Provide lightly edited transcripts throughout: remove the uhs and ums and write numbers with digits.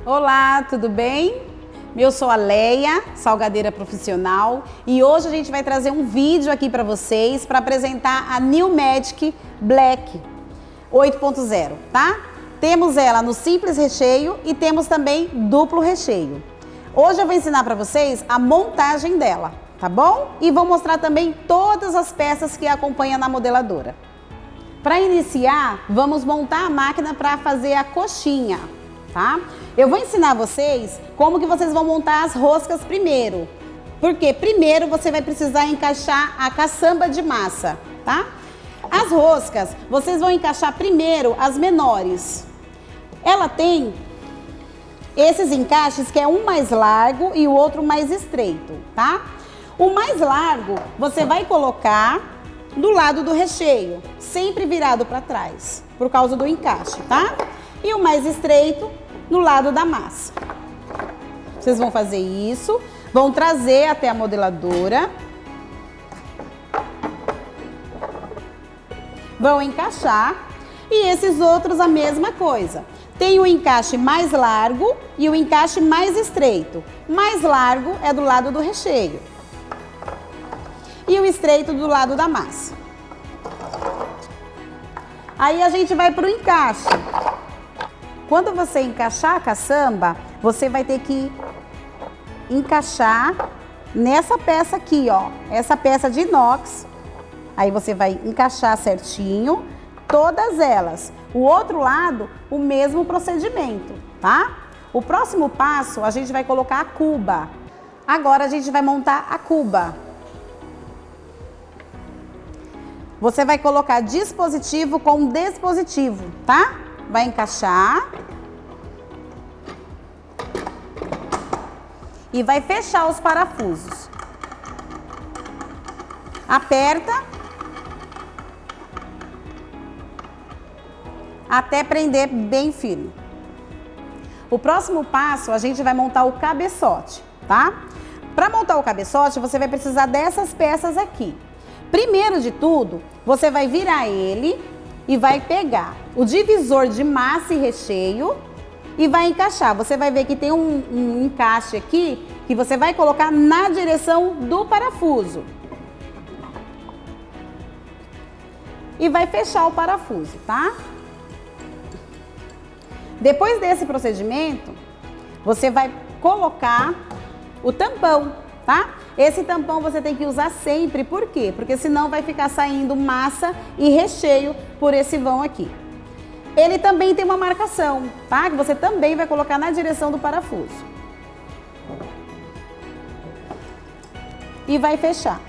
Olá, tudo bem? Eu sou a Leia, salgadeira profissional, e hoje a gente vai trazer um vídeo aqui para vocês para apresentar a New Magic Black 8.0, tá? Temos ela no simples recheio e temos também duplo recheio. Hoje eu vou ensinar para vocês a montagem dela, tá bom? E vou mostrar também todas as peças que acompanham na modeladora. Para iniciar, vamos montar a máquina para fazer a coxinha, tá? Eu vou ensinar vocês como que vocês vão montar as roscas primeiro. Porque primeiro você vai precisar encaixar a caçamba de massa, tá? As roscas, vocês vão encaixar primeiro as menores. Ela tem esses encaixes que é um mais largo e o outro mais estreito, tá? O mais largo você vai colocar do lado do recheio, sempre virado para trás, por causa do encaixe, tá? E o mais estreito no lado da massa. Vocês vão fazer isso, vão trazer até a modeladora, vão encaixar e esses outros a mesma coisa. Tem o encaixe mais largo e o encaixe mais estreito. Mais largo é do lado do recheio e o estreito do lado da massa. Aí a gente vai para o encaixe. Quando você encaixar a caçamba, você vai ter que encaixar nessa peça aqui, ó. Essa peça de inox. Aí você vai encaixar certinho todas elas. O outro lado, o mesmo procedimento, tá? O próximo passo, a gente vai colocar a cuba. Agora a gente vai montar a cuba. Você vai colocar dispositivo com dispositivo, tá? Vai encaixar e vai fechar os parafusos. Aperta até prender bem firme. O próximo passo, a gente vai montar o cabeçote, tá? Para montar o cabeçote, você vai precisar dessas peças aqui. Primeiro de tudo, você vai virar ele e vai pegar o divisor de massa e recheio e vai encaixar. Você vai ver que tem um encaixe aqui que você vai colocar na direção do parafuso. E vai fechar o parafuso, tá? Depois desse procedimento, você vai colocar o tampão, tá? Esse tampão você tem que usar sempre, por quê? Porque senão vai ficar saindo massa e recheio por esse vão aqui. Ele também tem uma marcação, tá? Que você também vai colocar na direção do parafuso. E vai fechar.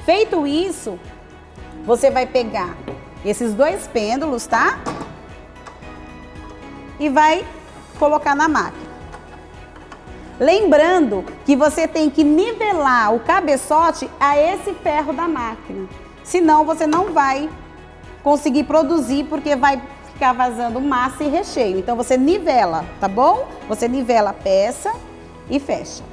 Feito isso, você vai pegar esses dois pêndulos, tá? E vai colocar na máquina. Lembrando que você tem que nivelar o cabeçote a esse ferro da máquina. Senão você não vai conseguir produzir porque vai ficar vazando massa e recheio. Então você nivela, tá bom? Você nivela a peça e fecha.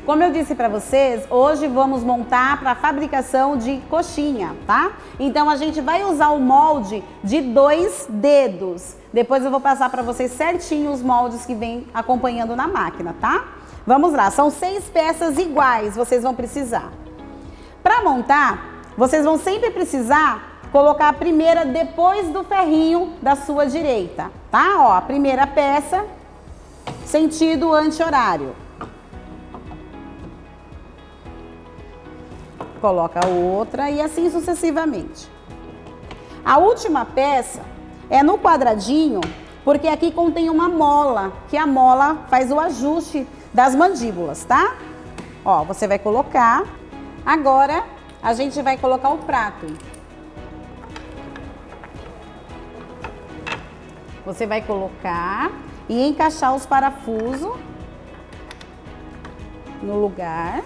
Como eu disse para vocês, hoje vamos montar para a fabricação de coxinha, tá? Então a gente vai usar o molde de 2 dedos. Depois eu vou passar para vocês certinho os moldes que vem acompanhando na máquina, tá? Vamos lá, são 6 peças iguais, vocês vão precisar. Para montar, vocês vão sempre precisar colocar a primeira depois do ferrinho da sua direita, tá? Ó, a primeira peça, sentido anti-horário. Coloca a outra e assim sucessivamente. A última peça é no quadradinho, porque aqui contém uma mola, que a mola faz o ajuste das mandíbulas, tá? Ó, você vai colocar. Agora, a gente vai colocar o prato. Você vai colocar e encaixar os parafusos no lugar.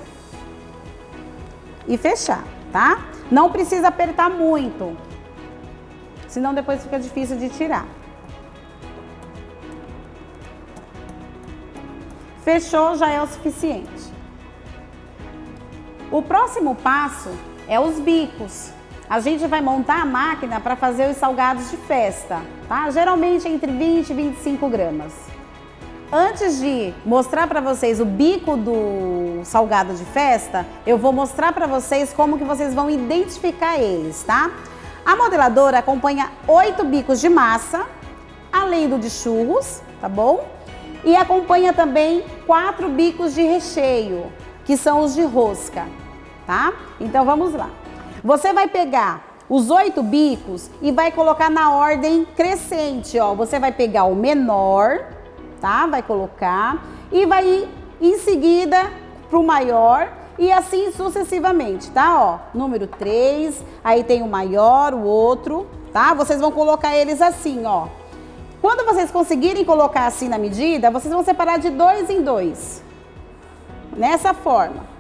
E fechar, tá? Não precisa apertar muito, senão depois fica difícil de tirar. Fechou, já é o suficiente. O próximo passo é os bicos. a gente vai montar a máquina para fazer os salgados de festa, tá? Geralmente entre 20 e 25 gramas. Antes de mostrar para vocês o bico do salgado de festa, eu vou mostrar para vocês como que vocês vão identificar eles, tá? A modeladora acompanha 8 bicos de massa, além do de churros, tá bom? E acompanha também 4 bicos de recheio, que são os de rosca, tá? Então vamos lá. Você vai pegar os 8 bicos e vai colocar na ordem crescente, ó. Você vai pegar o menor, tá? Vai colocar e vai ir em seguida pro maior e assim sucessivamente, tá? Ó, número 3, aí tem o maior, o outro, tá? Vocês vão colocar eles assim, ó. Quando vocês conseguirem colocar assim na medida, vocês vão separar de 2 em 2. Nessa forma.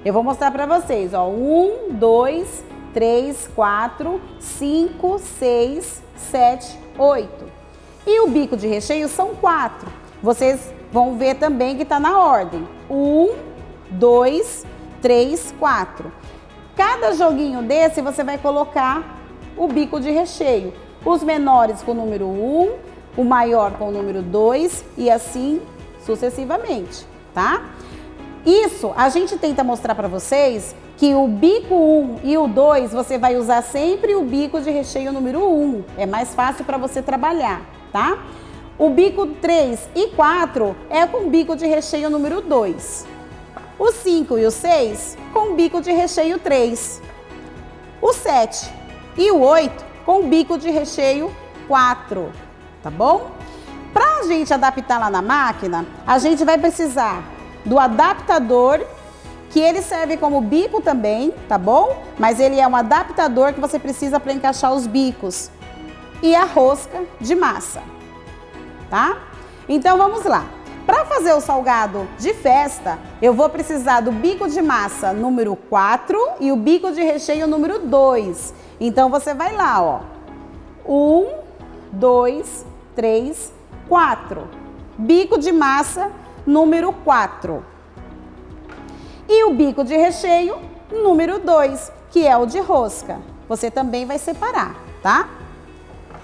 Eu vou mostrar pra vocês, ó. 1, 2, 3, 4, 5, 6, 7, 8. E o bico de recheio são 4. Vocês vão ver também que tá na ordem. 1, 2, 3, 4. Cada joguinho desse você vai colocar o bico de recheio. Os menores com o número 1, o maior com o número 2 e assim sucessivamente, tá? Isso a gente tenta mostrar para vocês que o bico 1 e o 2 você vai usar sempre o bico de recheio número 1. É mais fácil para você trabalhar, tá? O bico 3 e 4 é com bico de recheio número 2. O 5 e o 6 com bico de recheio 3. O 7 e o 8 com bico de recheio 4, tá bom? Pra gente adaptar lá na máquina, a gente vai precisar do adaptador, que ele serve como bico também, tá bom? Mas ele é um adaptador que você precisa para encaixar os bicos. E a rosca de massa, tá? Então vamos lá. Para fazer o salgado de festa, eu vou precisar do bico de massa número 4 e o bico de recheio número 2. Então você vai lá, ó. 1, 2, 3, 4. Bico de massa número 4. E o bico de recheio número 2, que é o de rosca. Você também vai separar, tá?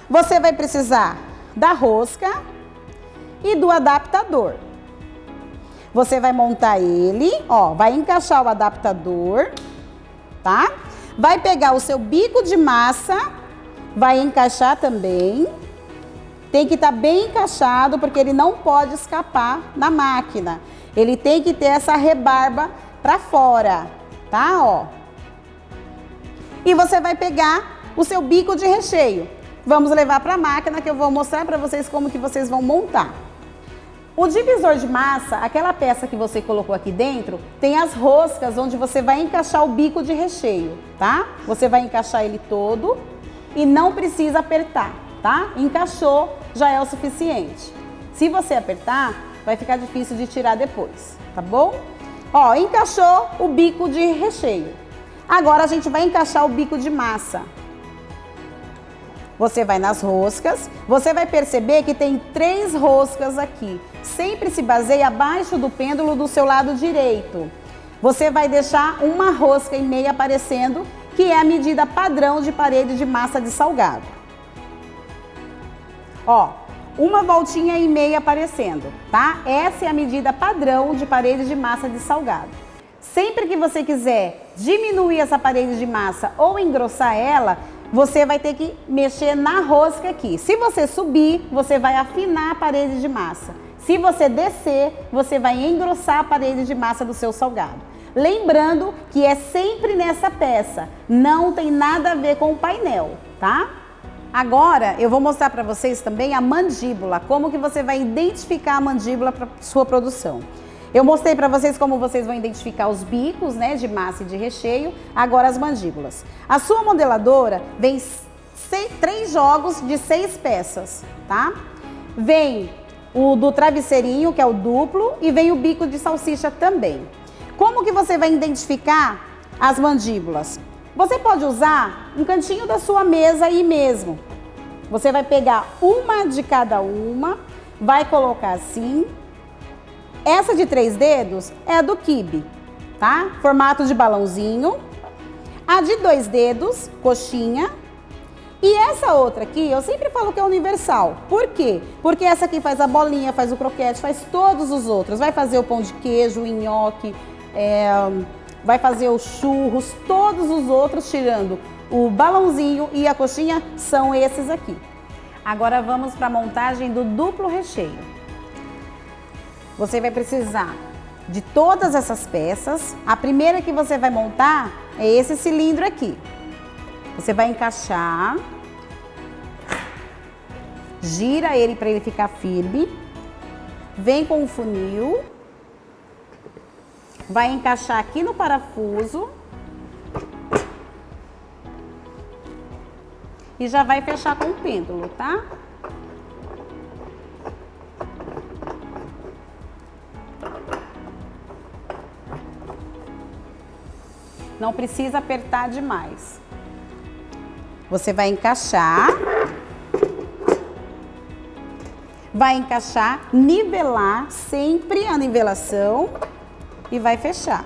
Você vai precisar da rosca e do adaptador. Você vai montar ele, ó, vai encaixar o adaptador, tá? Vai pegar o seu bico de massa, vai encaixar também. Tem que estar bem encaixado, porque ele não pode escapar na máquina. Ele tem que ter essa rebarba para fora, tá? Ó. E você vai pegar o seu bico de recheio. Vamos levar para a máquina que eu vou mostrar para vocês como que vocês vão montar. O divisor de massa, aquela peça que você colocou aqui dentro, tem as roscas onde você vai encaixar o bico de recheio, tá? Você vai encaixar ele todo e não precisa apertar, tá? Encaixou, já é o suficiente. Se você apertar, vai ficar difícil de tirar depois, tá bom? Ó, encaixou o bico de recheio. Agora a gente vai encaixar o bico de massa. Você vai nas roscas, você vai perceber que tem 3 roscas aqui. Sempre se baseia abaixo do pêndulo do seu lado direito. Você vai deixar uma rosca e meia aparecendo, que é a medida padrão de parede de massa de salgado. Ó, uma voltinha e meia aparecendo, tá? Essa é a medida padrão de parede de massa de salgado. Sempre que você quiser diminuir essa parede de massa ou engrossar ela, você vai ter que mexer na rosca aqui. Se você subir, você vai afinar a parede de massa. Se você descer, você vai engrossar a parede de massa do seu salgado. Lembrando que é sempre nessa peça, não tem nada a ver com o painel, tá? Agora eu vou mostrar para vocês também a mandíbula, como que você vai identificar a mandíbula para sua produção. Eu mostrei para vocês como vocês vão identificar os bicos, né, de massa e de recheio, agora as mandíbulas. A sua modeladora vem 3 jogos de 6 peças, tá? Vem o do travesseirinho, que é o duplo, e vem o bico de salsicha também. Como que você vai identificar as mandíbulas? Você pode usar um cantinho da sua mesa aí mesmo. Você vai pegar uma de cada uma, vai colocar assim. Essa de 3 dedos é a do quibe, tá? Formato de balãozinho. A de 2 dedos, coxinha. E essa outra aqui, eu sempre falo que é universal. Por quê? Porque essa aqui faz a bolinha, faz o croquete, faz todos os outros. Vai fazer o pão de queijo, o nhoque, vai fazer os churros, todos os outros, tirando o balãozinho e a coxinha, são esses aqui. Agora vamos para a montagem do duplo recheio. Você vai precisar de todas essas peças. A primeira que você vai montar é esse cilindro aqui. Você vai encaixar, gira ele para ele ficar firme, vem com o funil, vai encaixar aqui no parafuso e já vai fechar com o pêndulo, tá? Não precisa apertar demais. Você vai encaixar, nivelar sempre a nivelação e vai fechar.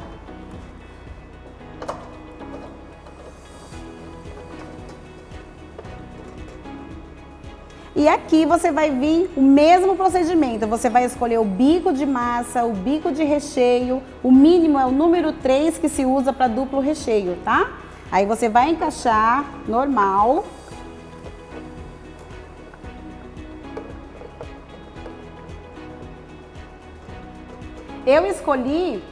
E aqui você vai vir o mesmo procedimento, você vai escolher o bico de massa, o bico de recheio, o mínimo é o número 3 que se usa para duplo recheio, tá? Aí você vai encaixar normal. Eu escolhi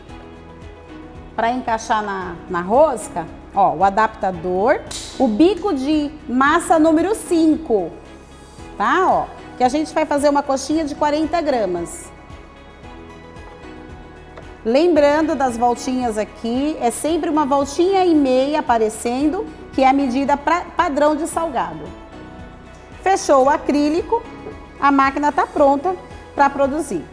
para encaixar na rosca, ó, o adaptador, o bico de massa número 5, tá? Ó, que a gente vai fazer uma coxinha de 40 gramas. Lembrando das voltinhas aqui, é sempre uma voltinha e meia aparecendo, que é a medida padrão de salgado. Fechou o acrílico, a máquina está pronta para produzir.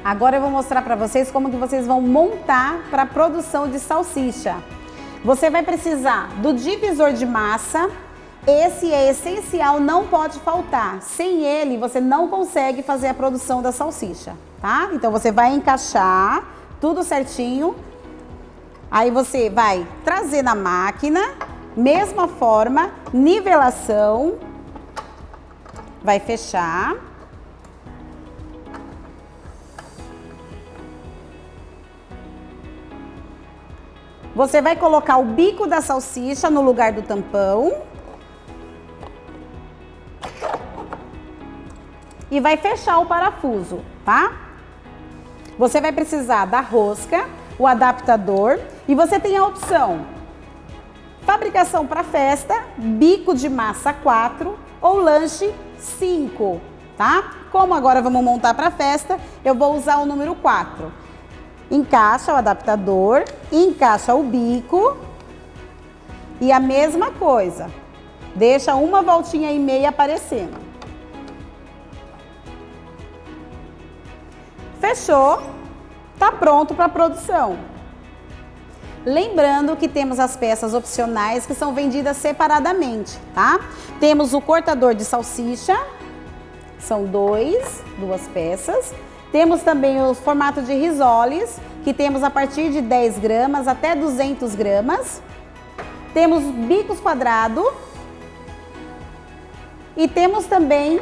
Agora eu vou mostrar para vocês como que vocês vão montar para a produção de salsicha. Você vai precisar do divisor de massa, esse é essencial, não pode faltar. Sem ele, você não consegue fazer a produção da salsicha, tá? Então você vai encaixar tudo certinho, aí você vai trazer na máquina, mesma forma, nivelação, vai fechar. Você vai colocar o bico da salsicha no lugar do tampão. E vai fechar o parafuso, tá? Você vai precisar da rosca, o adaptador e você tem a opção fabricação para festa, bico de massa 4 ou lanche 5, tá? Como agora vamos montar para festa, eu vou usar o número 4. Encaixa o adaptador, encaixa o bico e a mesma coisa, deixa uma voltinha e meia aparecendo. Fechou, tá pronto para produção. Lembrando que temos as peças opcionais que são vendidas separadamente, tá? Temos o cortador de salsicha, são duas peças. Temos também o formato de risoles, que temos a partir de 10 gramas até 200 gramas. Temos bicos quadrados e temos também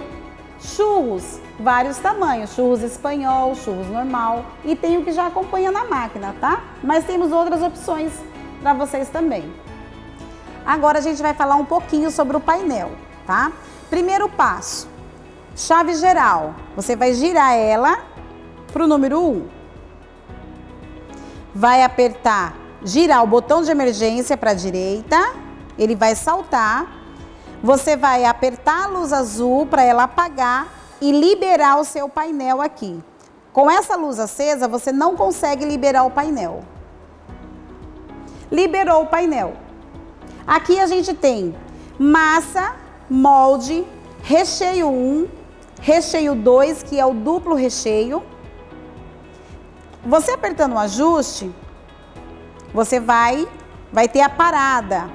churros, vários tamanhos, churros espanhol, churros normal e tem o que já acompanha na máquina, tá? Mas temos outras opções para vocês também. Agora a gente vai falar um pouquinho sobre o painel, tá? Primeiro passo, chave geral, você vai girar ela para o número 1. Vai apertar, girar o botão de emergência para a direita, ele vai saltar. Você vai apertar a luz azul para ela apagar e liberar o seu painel aqui. Com essa luz acesa, você não consegue liberar o painel. Liberou o painel. Aqui a gente tem massa, molde, recheio 1, recheio 2, que é o duplo recheio. Você apertando o ajuste, você vai ter a parada.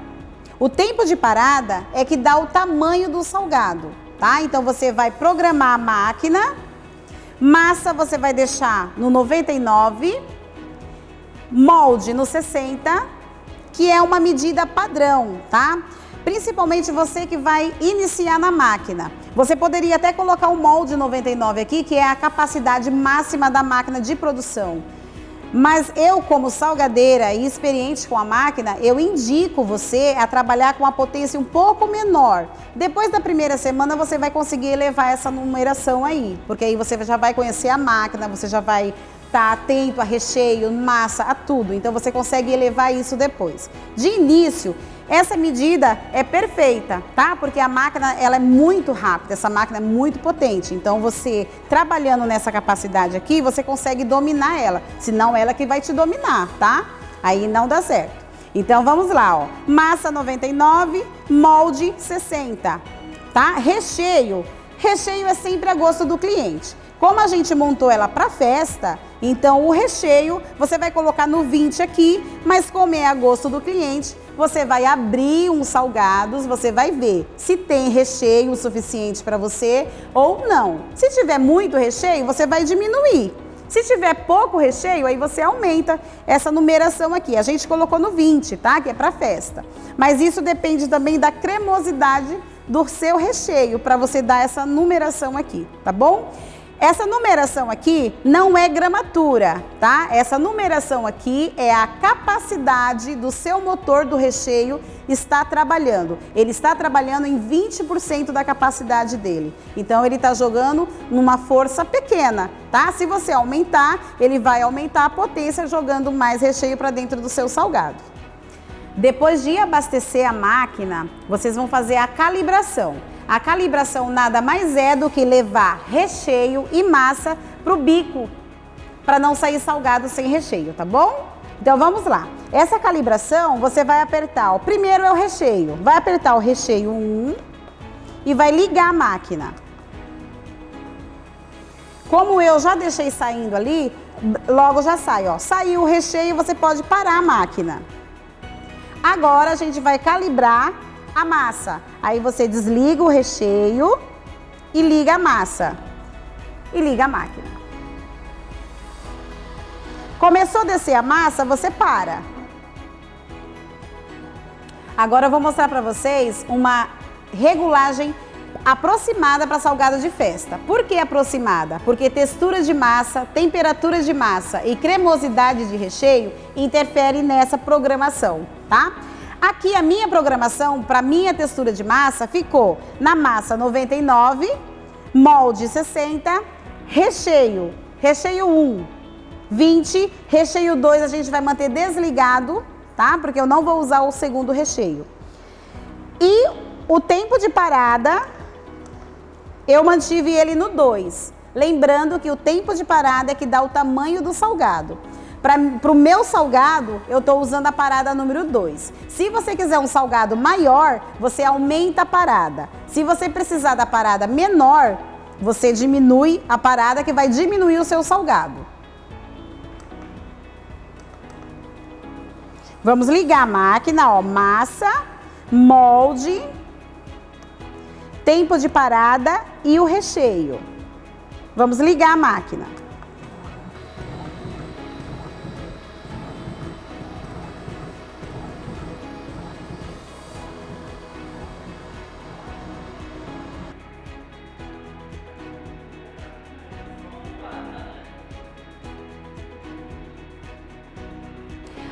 O tempo de parada é que dá o tamanho do salgado, tá? Então você vai programar a máquina, massa você vai deixar no 99, molde no 60, que é uma medida padrão, tá? Principalmente você que vai iniciar na máquina. Você poderia até colocar o molde 99 aqui, que é a capacidade máxima da máquina de produção. Mas eu, como salgadeira e experiente com a máquina, eu indico você a trabalhar com a potência um pouco menor. Depois da primeira semana, você vai conseguir elevar essa numeração aí, porque aí você já vai conhecer a máquina, você já vai estar atento a recheio, massa, a tudo. Então você consegue elevar isso depois. De início, essa medida é perfeita, tá? Porque a máquina, ela é muito rápida, essa máquina é muito potente. Então você, trabalhando nessa capacidade aqui, você consegue dominar ela. Senão ela que vai te dominar, tá? Aí não dá certo. Então vamos lá, ó. Massa 99, molde 60, tá? Recheio é sempre a gosto do cliente. Como a gente montou ela para festa, então o recheio você vai colocar no 20 aqui, mas como é a gosto do cliente, você vai abrir uns salgados, você vai ver se tem recheio suficiente para você ou não. Se tiver muito recheio, você vai diminuir. Se tiver pouco recheio, aí você aumenta essa numeração aqui. A gente colocou no 20, tá? Que é para festa. Mas isso depende também da cremosidade do seu recheio, para você dar essa numeração aqui, tá bom? Essa numeração aqui não é gramatura, tá? Essa numeração aqui é a capacidade do seu motor do recheio estar trabalhando. Ele está trabalhando em 20% da capacidade dele. Então, ele está jogando numa força pequena, tá? Se você aumentar, ele vai aumentar a potência jogando mais recheio para dentro do seu salgado. Depois de abastecer a máquina, vocês vão fazer a calibração. A calibração nada mais é do que levar recheio e massa para o bico, para não sair salgado sem recheio, tá bom? Então vamos lá. Essa calibração você vai apertar, ó, primeiro é o recheio. Vai apertar o recheio 1 e vai ligar a máquina. Como eu já deixei saindo ali, logo já sai, ó. Saiu o recheio, você pode parar a máquina. Agora a gente vai calibrar a massa. Aí você desliga o recheio e liga a massa. E liga a máquina. Começou a descer a massa, você para. Agora eu vou mostrar para vocês uma regulagem aproximada para salgado de festa. Por que aproximada? Porque textura de massa, temperatura de massa e cremosidade de recheio interferem nessa programação, tá? Aqui a minha programação para minha textura de massa ficou na massa 99, molde 60, recheio 1, 20, recheio 2 a gente vai manter desligado, tá? Porque eu não vou usar o segundo recheio. E o tempo de parada, eu mantive ele no 2. Lembrando que o tempo de parada é que dá o tamanho do salgado. Para o meu salgado, eu estou usando a parada número 2. Se você quiser um salgado maior, você aumenta a parada. Se você precisar da parada menor, você diminui a parada, que vai diminuir o seu salgado. Vamos ligar a máquina, ó, massa, molde, tempo de parada e o recheio. Vamos ligar a máquina.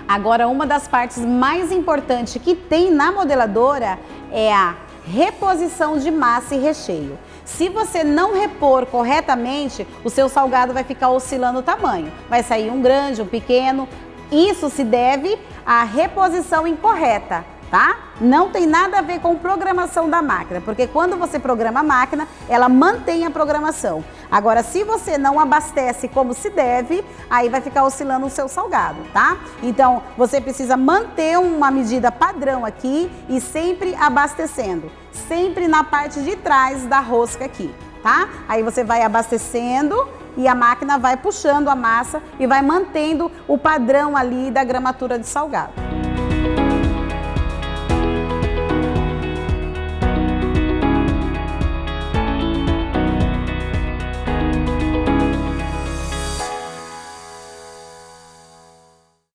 Agora, uma das partes mais importantes que tem na modeladora é a reposição de massa e recheio. Se você não repor corretamente, o seu salgado vai ficar oscilando o tamanho. Vai sair um grande, um pequeno. Isso se deve à reposição incorreta, tá? Não tem nada a ver com programação da máquina, porque quando você programa a máquina, ela mantém a programação. Agora, se você não abastece como se deve, aí vai ficar oscilando o seu salgado, tá? Então, você precisa manter uma medida padrão aqui e sempre abastecendo, sempre na parte de trás da rosca aqui, tá? Aí você vai abastecendo e a máquina vai puxando a massa e vai mantendo o padrão ali da gramatura de salgado.